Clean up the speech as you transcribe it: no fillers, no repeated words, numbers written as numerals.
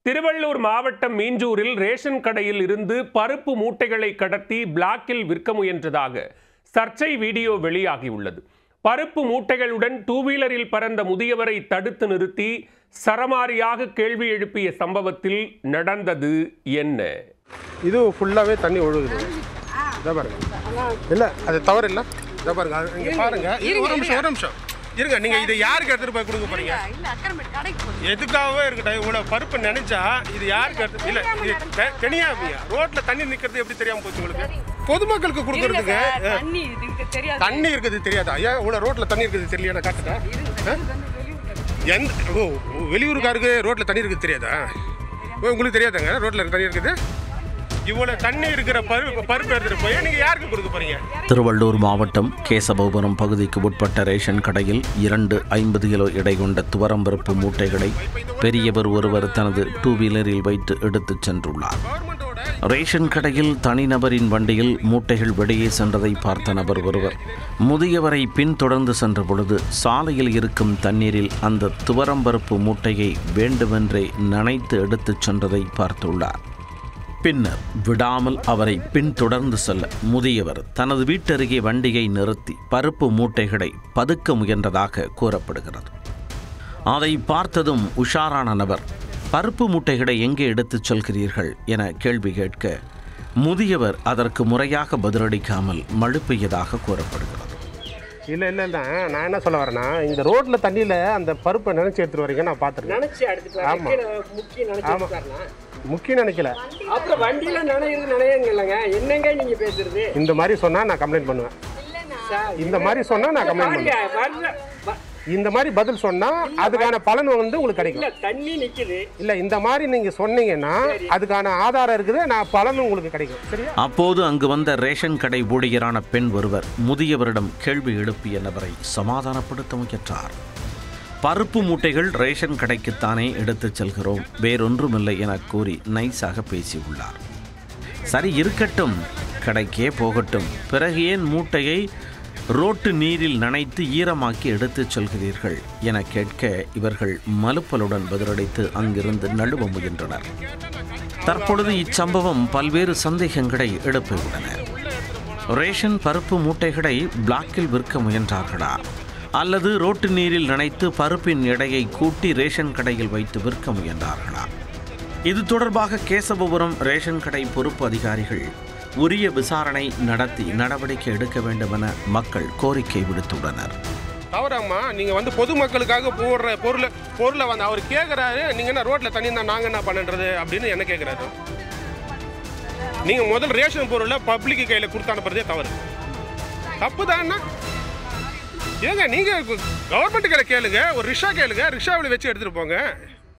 திருவள்ளூர் மாவட்டம் மீஞ்சூரில் ரேஷன் கடையில் இருந்து பருப்பு மூட்டைகளை கடத்தி பிளாக்கில் விற்க முயன்றதாக சர்ச்சை வீடியோ வெளியாகியுள்ளது. பருப்பு மூட்டைகளுடன் டூ வீலரில் பறந்த முதியவரை தடுத்து நிறுத்தி சரமாரியாக கேள்வி எழுப்பிய சம்பவத்தில் நடந்தது என்ன? இது ஃபுல்லாவே தண்ணி ஒழுகுது. இத பாருங்க. இல்ல அது தவறு இல்ல. இத பாருங்க. இங்க பாருங்க. ஒரு நிமிஷம். இருங்க, நீங்க இதை யாருக்கு எடுத்துட்டு போய் கொடுக்க போறீங்க? எதுக்காகவே இருக்கட்டும். இவ்வளவு பருப்பு நினைச்சா இது யாருக்கு எடுத்து இல்ல இது தனியாவியா ரோட்ல தண்ணி நிக்கிறது எப்படி தெரியாம போச்சு உங்களுக்கு? பொதுமக்களுக்கு கொடுக்கறதுக்கு தண்ணி இருக்குது தெரியாதா? ஐயா இவ்வளவு ரோட்ல தண்ணி இருக்குது தெரியல காட்டுட்டா? வெளியூருக்காருக்கு ரோட்ல தண்ணி இருக்குது தெரியாதா? உங்களுக்கு தெரியாதாங்க ரோட்ல தண்ணி இருக்குது? இவ்வளவு தண்ணி இருக்கிற பருப்பு எடுத்துட்டு போய் நீங்க யாருக்கு கொடுக்க போறீங்க? திருவள்ளூர் மாவட்டம் கேசவபுரம் பகுதிக்கு உட்பட்ட ரேஷன் கடையில் 250 கிலோ எடை கொண்ட துவரம்பருப்பு மூட்டைகளை பெரியவர் ஒருவர் தனது டூ வீலரில் வைத்து எடுத்துச் சென்றுள்ளார். ரேஷன் கடையில் தனிநபரின் வண்டியில் மூட்டைகள் வெளியே சென்றதை பார்த்த நபர் ஒருவர் முதியவரை பின்தொடர்ந்து சென்ற பொழுது சாலையில் இருக்கும் தண்ணீரில் அந்த துவரம்பருப்பு மூட்டையை வேண்டுமென்றே நனைத்து எடுத்துச் சென்றதை பார்த்துள்ளார். பின்னர் விடாமல் அவரை பின்தொடர்ந்து செல்ல முதியவர் தனது வீட்டருகே வண்டியை நிறுத்தி பருப்பு மூட்டைகளை பதுக்க முயன்றதாக கூறப்படுகிறது. அதை பார்த்ததும் உஷாரான நபர் பருப்பு மூட்டைகளை எங்கே எடுத்துச் செல்கிறீர்கள் என கேள்வி கேட்க முதியவர் அதற்கு முறையாக பதிலளிக்காமல் மழுப்பியதாக கூறப்படுகிறது. இல்ல நான் என்ன சொல்ல வரேன்னா, இந்த ரோட்ல தண்ணியில அந்த பருப்பை நினைச்சு எடுத்துட்டு வரீங்க நான் பாத்துருக்கேன். முக்கிய நினைக்கல. அப்புறம் வண்டியில நினைவுங்க என்னங்க நீங்க பேசுறது? இந்த மாதிரி சொன்னா நான் கம்ப்ளைண்ட் பண்ணுவேன். இந்த மாதிரி சொன்னா நான் கம்ப்ளைண்ட் பண்ணுவேன். இந்த மாதிரி பதில் சொன்னா அதுக்கான பலன் வந்து உங்களுக்கு கிடைக்கும். தண்ணி நிக்குது இல்ல இந்த மாதிரி நீங்க சொன்னீங்கன்னா அதுக்கான ஆதாரம் இருக்குது, நான் பலன் உங்களுக்கு கிடைக்கும். சரியா? அப்போது அங்கு வந்த ரேஷன் கடை ஊழியரான பெண் ஒருவர் முதியவரிடம் கேள்வி எழுப்பிய நபரை சமாதானப்படுத்த முயன்றார். பருப்பு மூட்டைகள் ரேஷன் கடைக்குத்தானே எடுத்துச் செல்கிறோம், வேறொன்றுமில்லை என கூறி நைஸாக பேசியுள்ளார். சரி இருக்கட்டும், கடைக்கே போகட்டும், பிறகு ஏன் மூட்டையை ரோட்டு நீரில் நனைத்து ஈரமாக்கி எடுத்துச் செல்கிறீர்கள் என கேட்க இவர்கள் மலுப்பலுடன் பதிலளித்து அங்கிருந்து நழுவ முயன்றனர். தற்பொழுது இச்சம்பவம் பல்வேறு சந்தேகங்களை எழுப்பியுள்ளன. ரேஷன் பருப்பு மூட்டைகளை பிளாக்கில் விற்க முயன்றார்களா, அல்லது ரோட்டு நீரில் நனைத்து பருப்பின் எடையை கூட்டி ரேஷன் கடையில் வைத்து விற்க முயன்றார்களா? இது தொடர்பாக கேசவபுரம் ரேஷன் கடை பொறுப்பு அதிகாரிகள் உரிய விசாரணை நடத்தி நடவடிக்கை எடுக்க வேண்டும் என மக்கள் கோரிக்கை விடுத்துள்ளனர். தவறாமா நீங்க வந்து பொதுமக்களுக்காக போடுற பொருளை வந்து அவர் கேட்கிறாரு, நீங்க என்ன ரோட்ல தண்ணி தான் நாங்க என்ன பண்ணுறது அப்படின்னு என்ன கேட்கிறாரு? நீங்க முதல் ரேஷன் பொருளை பப்ளிக் கையில கொடுத்து அனுப்புறதே தவறு. தப்பு தான். ஏங்க நீங்க கவர்மெண்ட் கையில கேளுங்க, ஒரு ரிக்ஷா கேளுங்க, ரிக்ஷாவில் வச்சு எடுத்துட்டு போங்க.